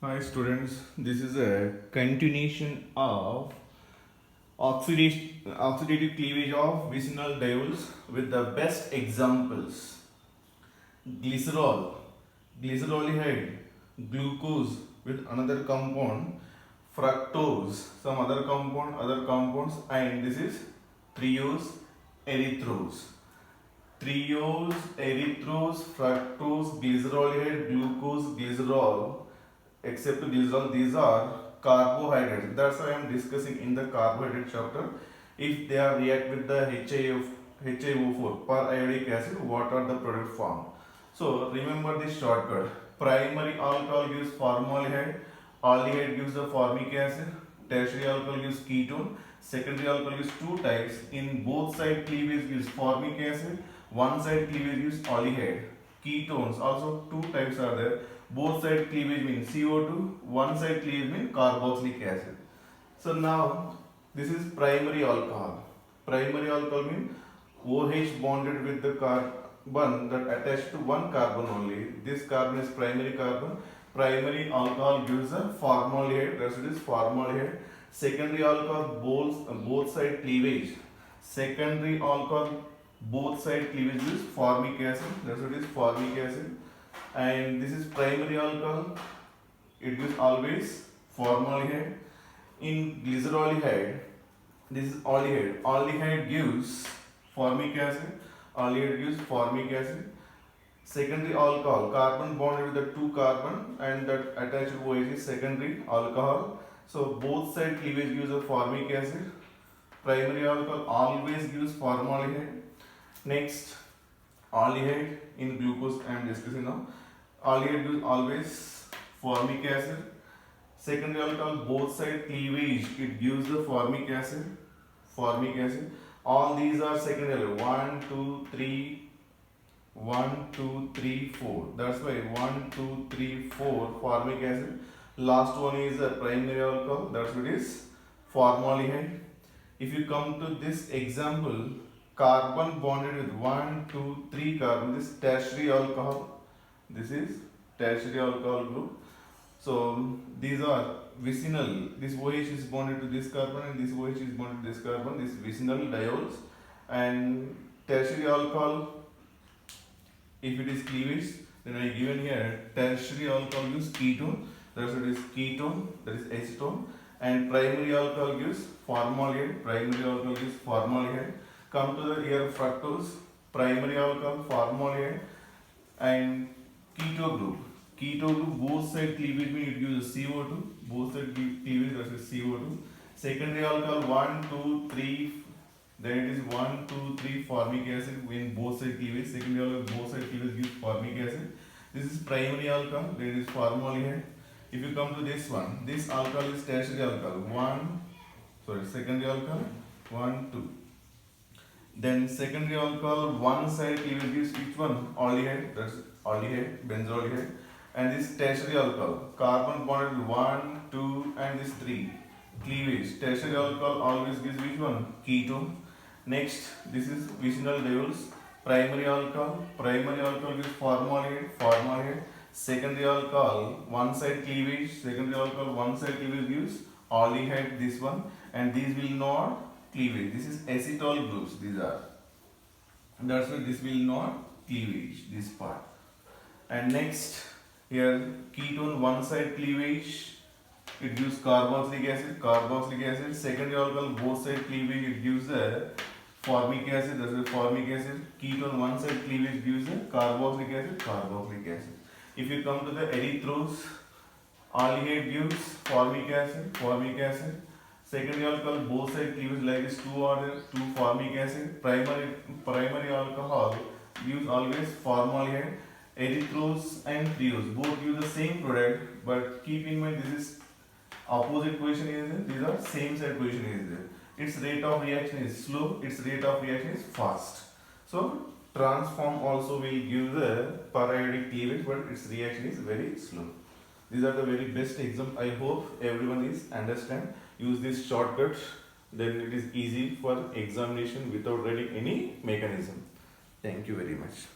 Hi students, this is a continuation of oxidative cleavage of vicinal diols with the best examples. Glycerol, glycerolide, glucose with another compound, fructose, some other compounds, and this is triose, erythrose. Triose, erythrose, fructose, glycerolide, glucose, glycerol, except glycerol, these are carbohydrates. That's why I am discussing in the carbohydrate chapter. If they are react with the HiO4 per iodic acid, what are the product form? So remember this shortcut. Primary alcohol gives formaldehyde, aldehyde gives the formic acid, tertiary alcohol gives ketone, secondary alcohol gives two types. In both side cleavage gives formic acid, one side cleavage gives aldehyde. Ketones also two types are there. Both side cleavage means CO2, one side cleavage means carboxylic acid. So now this is primary alcohol. Primary alcohol means OH bonded with the carbon that attached to one carbon only. This carbon is primary carbon. Primary alcohol gives a formaldehyde, that's it is formaldehyde. Secondary alcohol both side cleavage. Secondary alcohol both side cleavage is formic acid, that's what is formic acid. And this is primary alcohol, it gives always formaldehyde. In glycerolide, this is aldehyde. Aldehyde gives formic acid, aldehyde gives formic acid. Secondary alcohol, carbon bonded with the two carbon and that attached OH is secondary alcohol. So both side cleavage gives a formic acid. Primary alcohol always gives formaldehyde. Next, aldehyde in glucose I am discussing now. Aldehyde gives always formic acid. Secondary alcohol both side cleavage it gives the formic acid. Formic acid. All these are secondary. 1, 2, 3, 1, 2, 3, 4. That's why 1, 2, 3, 4 formic acid. Last one is a primary alcohol. That's what is formaldehyde. If you come to this example, carbon bonded with 1, 2, 3 carbon, this tertiary alcohol. This is tertiary alcohol group. So these are vicinal. This OH is bonded to this carbon and this OH is bonded to this carbon. This vicinal diols. And tertiary alcohol, if it is cleavage, then I given here tertiary alcohol gives ketone. That's what is ketone. That is acetone. And primary alcohol gives formaldehyde. Primary alcohol gives formaldehyde. Come to the here fructose. Primary alcohol formaldehyde and keto group. Keto group both side cleavage means it gives CO2. Both side cleavage versus CO2. Secondary alcohol 1, 2, 3. Then it is 1, 2, 3 formic acid in both side cleavage. Secondary alcohol both side cleavage gives formic acid. This is primary alcohol. Then it is formaldehyde. If you come to this one, this alcohol is tertiary alcohol. Secondary alcohol 1, 2. Then secondary alcohol one side cleavage gives which one? Aldehyde. That's aldehyde, benzaldehyde. And this tertiary alcohol, carbon bonded 1, 2, and this 3. Cleavage. Tertiary alcohol always gives which one? Ketone. Next, this is vicinal diols. Primary alcohol gives formaldehyde. Secondary alcohol, one side cleavage. Secondary alcohol, one side cleavage gives aldehyde, this one. And these will not cleavage. This is acetal groups, these are. That's why this will not cleavage, this part. And next, here ketone one side cleavage, it gives carboxylic acid. Secondary alcohol both side cleavage, it gives a formic acid, that's a formic acid. Ketone one side cleavage gives a carboxylic acid. If you come to the erythrose, aldehyde gives formic acid. Secondary alcohol both side cleavage like this, two formic acid. Primary alcohol gives always formaldehyde. Erythrose and triose both give the same product, but keep in mind this is opposite position is there. These are same side position is there. Its rate of reaction is slow. Its rate of reaction is fast. So transform also will give the periodic cleavage, but its reaction is very slow. These are the very best example. I hope everyone is understand. Use this shortcut, then it is easy for examination without writing any mechanism. Thank you very much.